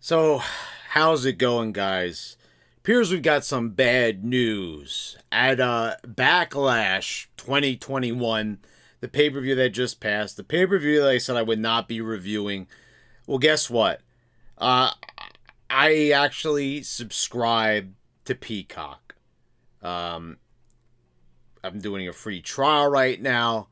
So, how's it going, guys? Appears we've got some bad news. At Backlash 2021, the pay-per-view that just passed, the pay-per-view that I said I would not be reviewing. Well, guess what? Uh, I actually subscribe to Peacock. Um, I'm doing a free trial right now,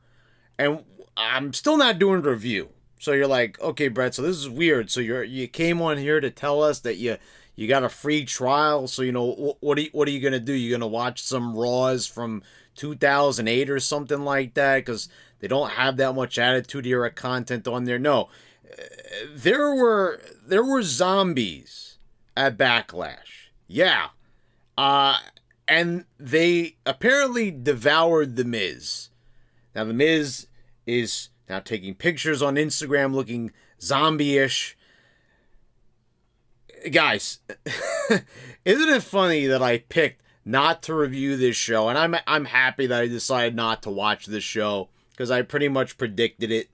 and I'm still not doing a review. So you're like, okay, Brett. So this is weird. So you came on here to tell us that you got a free trial. So what are you gonna do? You're gonna watch some Raws from 2008 or something like that because they don't have that much Attitude Era content on there. No, there were zombies at Backlash. Yeah, uh, and they apparently devoured the Miz. Now the Miz is now taking pictures on Instagram looking zombie-ish. Guys, isn't it funny that I picked not to review this show? And I'm happy that I decided not to watch this show because I pretty much predicted it.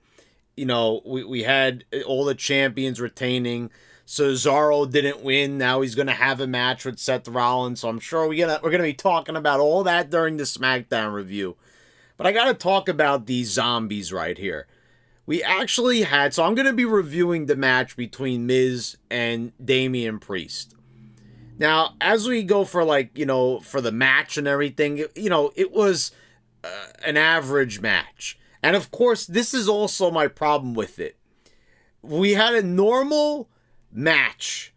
You know, we had all the champions retaining. Cesaro didn't win. Now he's gonna have a match with Seth Rollins. So I'm sure we're gonna be talking about all that during the SmackDown review. But I gotta talk about these zombies right here. We actually had, so I'm gonna be reviewing the match between Miz and Damian Priest. Now, as we go for for the match and everything, it was an average match. And of course, this is also my problem with it. We had a normal match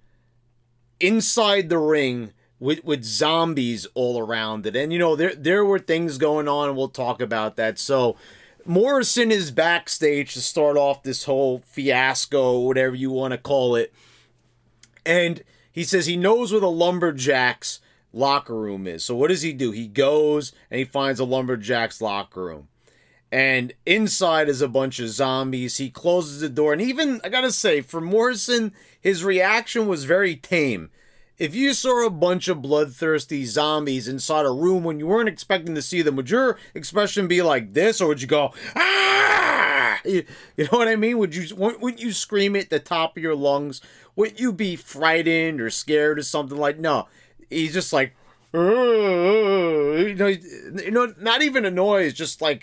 inside the ring with zombies all around it. And, there were things going on, and we'll talk about that. So, Morrison is backstage to start off this whole fiasco, whatever you want to call it. And he says he knows where the Lumberjacks locker room is. So what does he do? He goes and he finds a Lumberjacks locker room. And inside is a bunch of zombies. He closes the door. And even, I gotta say, for Morrison, his reaction was very tame. If you saw a bunch of bloodthirsty zombies inside a room when you weren't expecting to see them, would your expression be like this, or would you go, ah? You know what I mean? Wouldn't you scream at the top of your lungs? Wouldn't you be frightened or scared or something like? No, he's just like, not even a noise, just an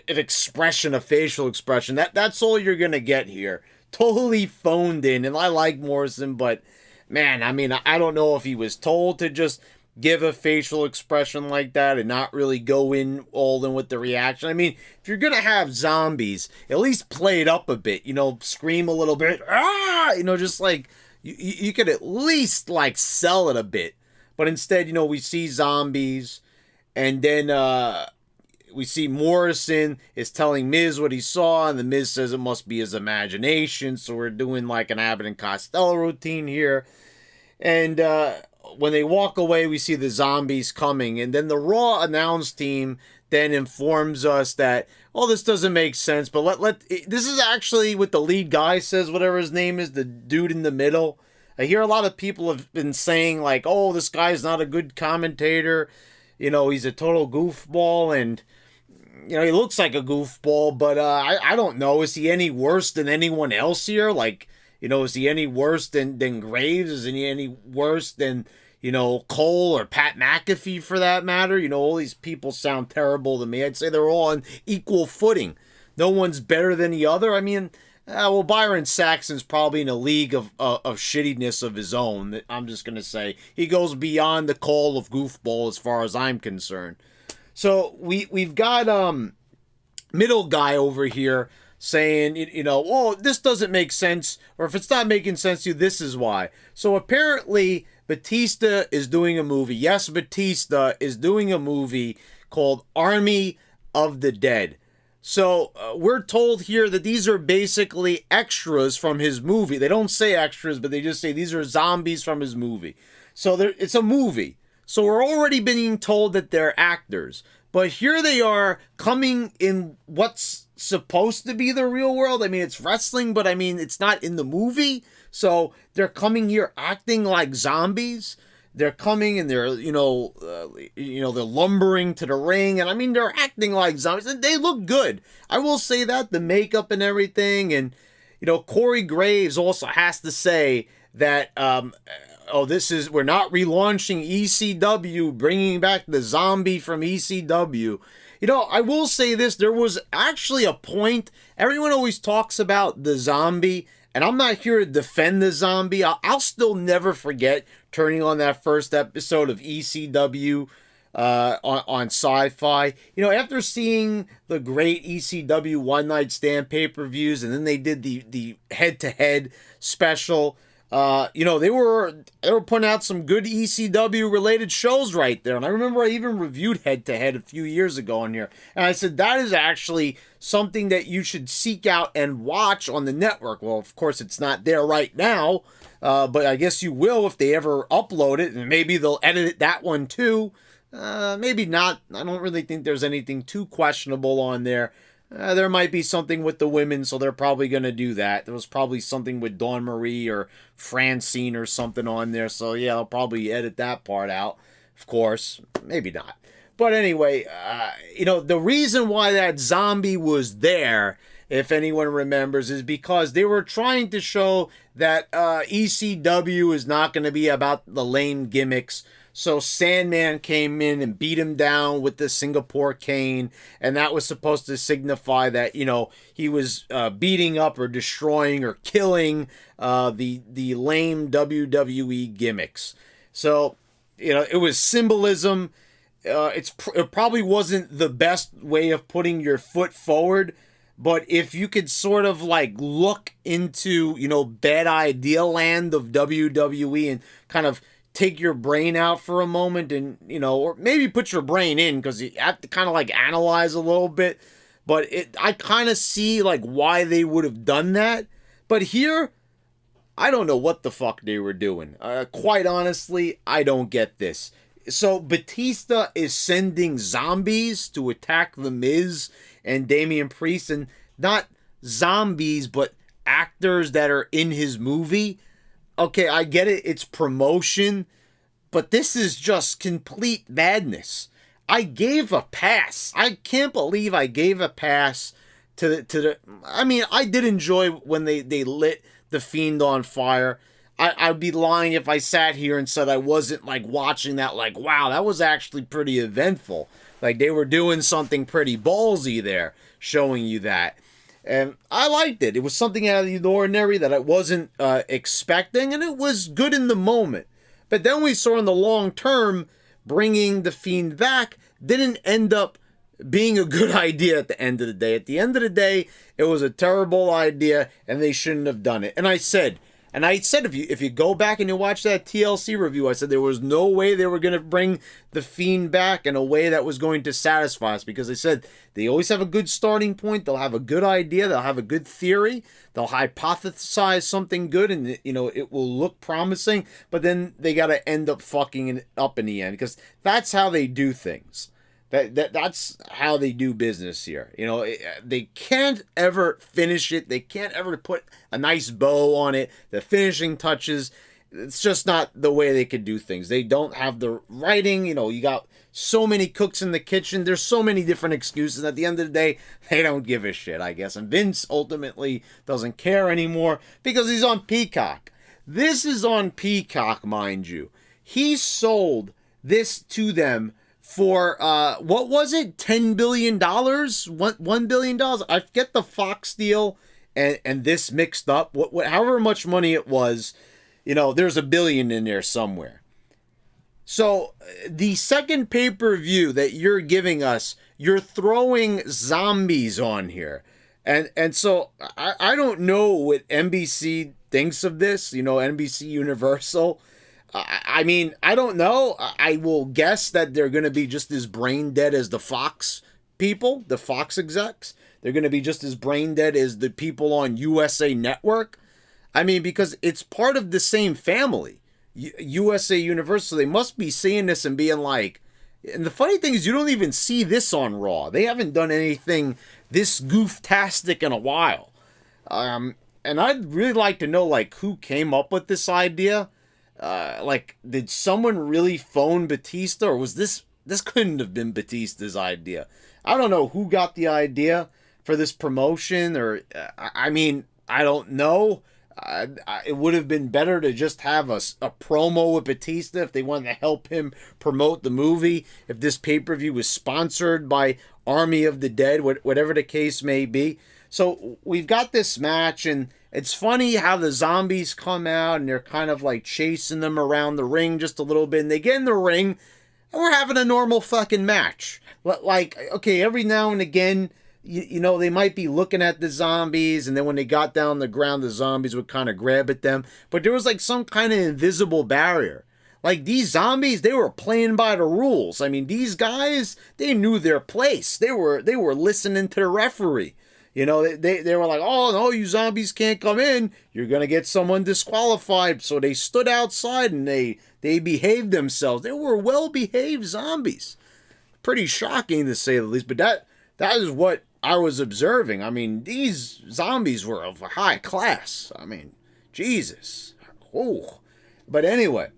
expression, a facial expression. That's all you're gonna get here. Totally phoned in, and I like Morrison, but. Man, I mean, I don't know if he was told to just give a facial expression like that and not really go all in with the reaction. I mean, if you're going to have zombies, at least play it up a bit, scream a little bit, just like, you could at least, sell it a bit. But instead, we see zombies, and then, we see Morrison is telling Miz what he saw, and the Miz says it must be his imagination, so we're doing an Abbott and Costello routine here. And when they walk away, we see the zombies coming, and then the Raw announce team then informs us that, this doesn't make sense, but this is actually what the lead guy says, whatever his name is, the dude in the middle. I hear a lot of people have been saying, this guy's not a good commentator, he's a total goofball, and he looks like a goofball, but I don't know. Is he any worse than anyone else here? Is he any worse than Graves? Is he any worse than, Cole or Pat McAfee for that matter? All these people sound terrible to me. I'd say they're all on equal footing. No one's better than the other. I mean, Byron Saxon's probably in a league of shittiness of his own. I'm just going to say he goes beyond the call of goofball as far as I'm concerned. So we've got middle guy over here saying, this doesn't make sense, or if it's not making sense to you, this is why. So apparently Batista is doing a movie. Yes, Batista is doing a movie called Army of the Dead. So we're told here that these are basically extras from his movie. They don't say extras, but they just say these are zombies from his movie. So it's a movie. So we're already being told that they're actors. But here they are coming in what's supposed to be the real world. I mean, it's wrestling, but I mean, it's not in the movie. So they're coming here acting like zombies. They're coming and they're, they're lumbering to the ring. And I mean, they're acting like zombies. And they look good. I will say that. The makeup and everything. And, Corey Graves also has to say that, we're not relaunching ECW, bringing back the zombie from ECW. I will say this, there was actually a point, everyone always talks about the zombie, and I'm not here to defend the zombie. I'll still never forget turning on that first episode of ECW on Sci-Fi. After seeing the great ECW One Night Stand pay-per-views, and then they did the head-to-head special. They were putting out some good ECW related shows right there. And I remember I even reviewed Head to Head a few years ago on here. And I said, that is actually something that you should seek out and watch on the network. Well, of course, it's not there right now. But I guess you will if they ever upload it. And maybe they'll edit that one too. Maybe not. I don't really think there's anything too questionable on there. There might be something with the women, so they're probably going to do that. There was probably something with Dawn Marie or Francine or something on there, so yeah, I'll probably edit that part out. Of course, maybe not. But anyway, the reason why that zombie was there, if anyone remembers, is because they were trying to show that ECW is not going to be about the lame gimmicks. So Sandman came in and beat him down with the Singapore cane, and that was supposed to signify that, he was beating up or destroying or killing the lame WWE gimmicks. So, it was symbolism. It probably wasn't the best way of putting your foot forward, but if you could sort of look into, bad idea land of WWE and kind of take your brain out for a moment and, or maybe put your brain in, because you have to kind of analyze a little bit. But I kind of see why they would have done that. But here, I don't know what the fuck they were doing. Quite honestly, I don't get this. So Batista is sending zombies to attack The Miz and Damian Priest, and not zombies, but actors that are in his movie. Okay, I get it. It's promotion, but this is just complete madness. I gave a pass. I can't believe I gave a pass to the. I mean, I did enjoy when they lit the Fiend on fire. I'd be lying if I sat here and said I wasn't watching that. Wow, that was actually pretty eventful. They were doing something pretty ballsy there, showing you that. And I liked it. It was something out of the ordinary that I wasn't expecting, and it was good in the moment. But then we saw in the long term, bringing the Fiend back didn't end up being a good idea at the end of the day. At the end of the day, it was a terrible idea, and they shouldn't have done it. And I said, if you go back and you watch that TLC review, I said there was no way they were going to bring the Fiend back in a way that was going to satisfy us, because I said they always have a good starting point. They'll have a good idea. They'll have a good theory. They'll hypothesize something good, and it will look promising. But then they got to end up fucking it up in the end, because that's how they do things. That's how they do business here. They can't ever finish it. They can't ever put a nice bow on it. The finishing touches, it's just not the way they could do things. They don't have the writing. You got so many cooks in the kitchen. There's so many different excuses. At the end of the day, they don't give a shit, I guess. And Vince ultimately doesn't care anymore because he's on Peacock. This is on Peacock, mind you. He sold this to them for, what was it? $10 billion? $1 billion? I forget the Fox deal and this mixed up. However much money it was, there's $1 billion in there somewhere. So the second pay-per-view that you're giving us, you're throwing zombies on here. And so I don't know what NBC thinks of this, NBC Universal. I mean, I don't know. I will guess that they're going to be just as brain dead as the Fox people, the Fox execs. They're going to be just as brain dead as the people on USA Network. I mean, because it's part of the same family, USA Universal. They must be seeing this and being like, and the funny thing is you don't even see this on Raw. They haven't done anything this goof-tastic in a while. And I'd really like to know, who came up with this idea. Did someone really phone Batista, or was this couldn't have been Batista's idea? I don't know who got the idea for this promotion, or, I mean, I don't know. It would have been better to just have a promo with Batista if they wanted to help him promote the movie. If this pay-per-view was sponsored by Army of the Dead, whatever the case may be. So we've got this match, and it's funny how the zombies come out and they're kind of like chasing them around the ring just a little bit. And they get in the ring, and we're having a normal fucking match. Like, okay, every now and again, you know, they might be looking at the zombies, and then when they got down on the ground, the zombies would kind of grab at them. But there was like some kind of invisible barrier. Like, these zombies, they were playing by the rules. I mean, these guys, they knew their place. They were listening to the referee. You know, they were like, oh, no, you zombies can't come in. You're going to get someone disqualified. So they stood outside and they behaved themselves. They were well-behaved zombies. Pretty shocking to say the least. But that is what I was observing. I mean, these zombies were of a high class. I mean, Jesus. Oh. But anyway,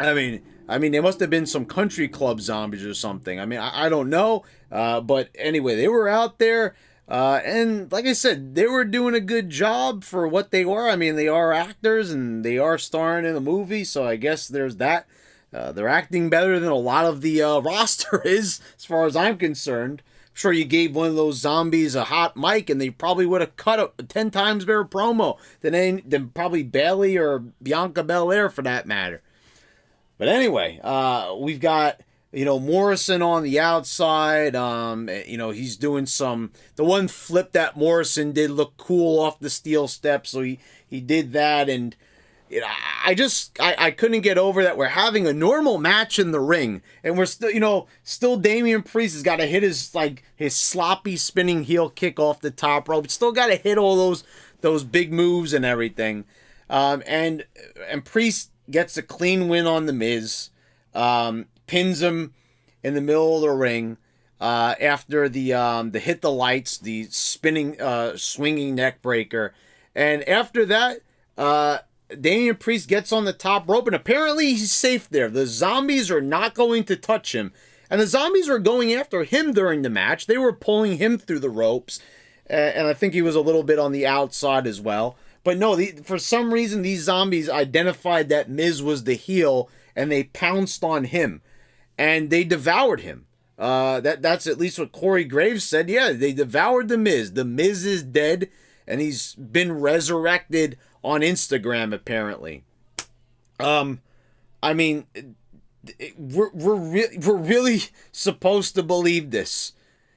I mean, they must have been some country club zombies or something. I mean, I don't know. But anyway, they were out there. And like I said, they were doing a good job for what they were. I mean, they are actors and they are starring in a movie, so I guess there's that. They're acting better than a lot of the roster is, as far as I'm concerned. I'm sure you gave one of those zombies a hot mic and they probably would have cut a 10 times better promo than probably Bayley or Bianca Belair for that matter. But anyway, we've got, you know, Morrison on the outside. You know, he's doing the one flip that Morrison did looked cool off the steel steps, so he did that. And you know, I couldn't get over that we're having a normal match in the ring, and we're still, you know, Damian Priest has got to hit his sloppy spinning heel kick off the top rope. Still got to hit all those big moves and everything. And Priest gets a clean win on the Miz. Pins him in the middle of the ring after the hit the lights, the spinning, swinging neck breaker. And after that, Damian Priest gets on the top rope, and apparently he's safe there. The zombies are not going to touch him. And the zombies were going after him during the match. They were pulling him through the ropes. And I think he was a little bit on the outside as well. But no, for some reason, these zombies identified that Miz was the heel, and they pounced on him. And they devoured him. That's at least what Corey Graves said. Yeah, they devoured the Miz. The Miz is dead, and he's been resurrected on Instagram, apparently. I mean, we're really supposed to believe this,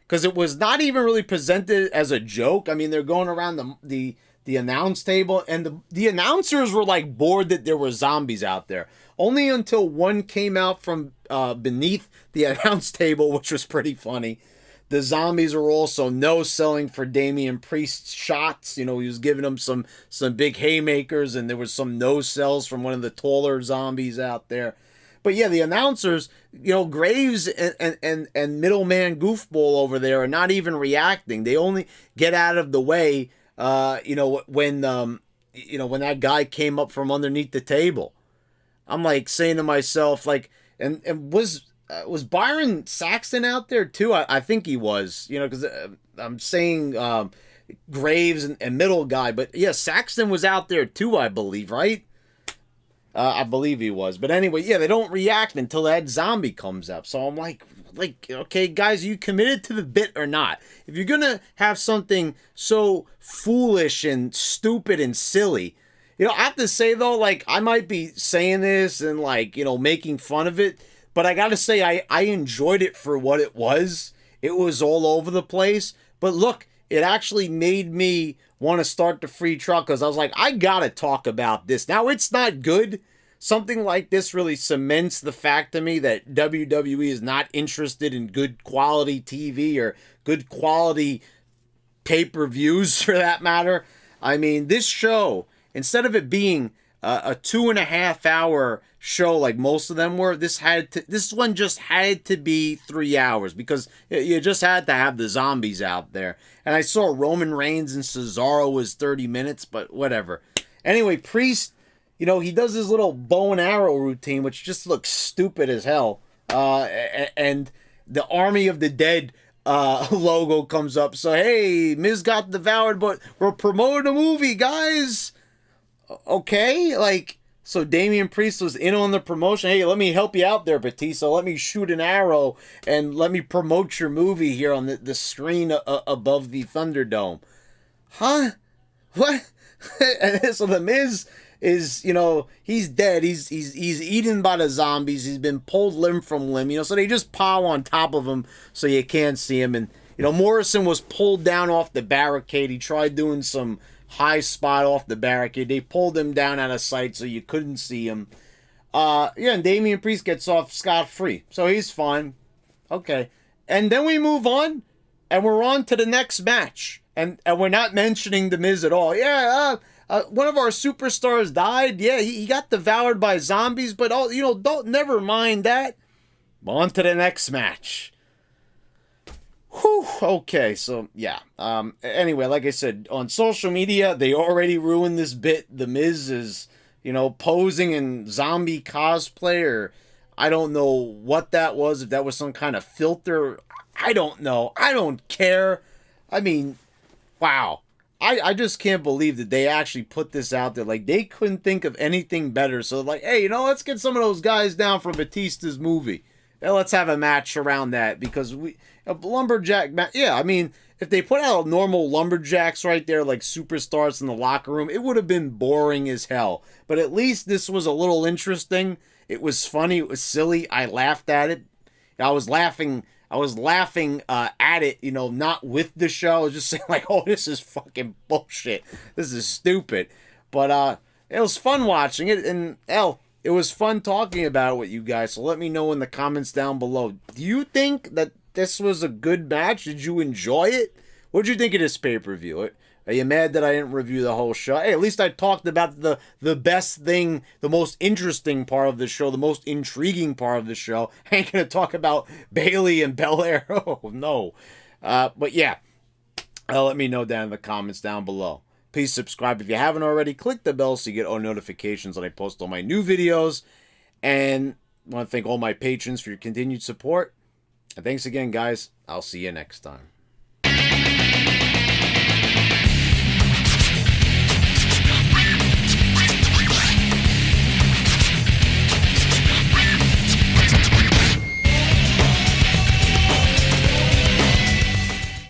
because it was not even really presented as a joke. I mean, they're going around the announce table, and the announcers were like bored that there were zombies out there. Only until one came out from beneath the announce table, which was pretty funny. The zombies were also no-selling for Damian Priest's shots. You know, he was giving them some big haymakers, and there was some no-sells from one of the taller zombies out there. But yeah, the announcers, you know, Graves and middleman Goofball over there are not even reacting. They only get out of the way, you know, when that guy came up from underneath the table. I'm like saying to myself, like, and was Byron Saxton out there too? I think he was, you know, because I'm saying Graves and middle guy, but yeah, Saxton was out there too, I believe, right? I believe he was. But anyway, yeah, they don't react until that zombie comes up. So I'm like, okay, guys, are you committed to the bit or not? If you're going to have something so foolish and stupid and silly, you know, I have to say, though, like, I might be saying this and, like, you know, making fun of it, but I got to say, I enjoyed it for what it was. It was all over the place. But look, it actually made me want to start the free trial, because I was like, I got to talk about this. Now, it's not good. Something like this really cements the fact to me that WWE is not interested in good quality TV or good quality pay-per-views, for that matter. I mean, this show, instead of it being a 2.5 hour show like most of them were, this one just had to be 3 hours, because you just had to have the zombies out there. And I saw Roman Reigns and Cesaro was 30 minutes, but whatever. Anyway, Priest, you know, he does his little bow and arrow routine, which just looks stupid as hell. And the Army of the Dead logo comes up. So, hey, Miz got devoured, but we're promoting a movie, guys. Okay, like, so Damian Priest was in on the promotion. Hey, let me help you out there, Batista. Let me shoot an arrow and let me promote your movie here on the screen above the Thunderdome. Huh? What? And so the Miz is, he's dead. He's eaten by the zombies. He's been pulled limb from limb. So they just pile on top of him so you can't see him. And Morrison was pulled down off the barricade. He tried doing some high spot off the barricade. They pulled him down out of sight so you couldn't see him. And Damian Priest gets off scot-free. So he's fine. Okay. And then we move on, and we're on to the next match. And we're not mentioning The Miz at all. Yeah, one of our superstars died. Yeah, he got devoured by zombies, but never mind that. On to the next match. Whew, okay, so yeah. Anyway, like I said, on social media, they already ruined this bit. The Miz is, posing in zombie cosplay, or I don't know what that was. If that was some kind of filter, I don't know. I don't care. I mean, wow. I just can't believe that they actually put this out there. Like, they couldn't think of anything better. So, like, hey, let's get some of those guys down for Batista's movie. And let's have a match around that, because a lumberjack match. Yeah, I mean, if they put out normal lumberjacks right there, like superstars in the locker room, it would have been boring as hell. But at least this was a little interesting. It was funny. It was silly. I laughed at it. I was laughing at it, not with the show. I was just saying, like, oh, this is fucking bullshit. This is stupid. But it was fun watching it, and it was fun talking about it with you guys. So let me know in the comments down below. Do you think that this was a good match? Did you enjoy it? What did you think of this pay-per-view? Are you mad that I didn't review the whole show? Hey, at least I talked about the best thing, the most interesting part of the show, the most intriguing part of the show. I ain't going to talk about Bayley and Belair. Oh, no. But yeah, let me know down in the comments down below. Please subscribe if you haven't already. Click the bell so you get all notifications when I post all my new videos. And I want to thank all my patrons for your continued support. And thanks again, guys. I'll see you next time.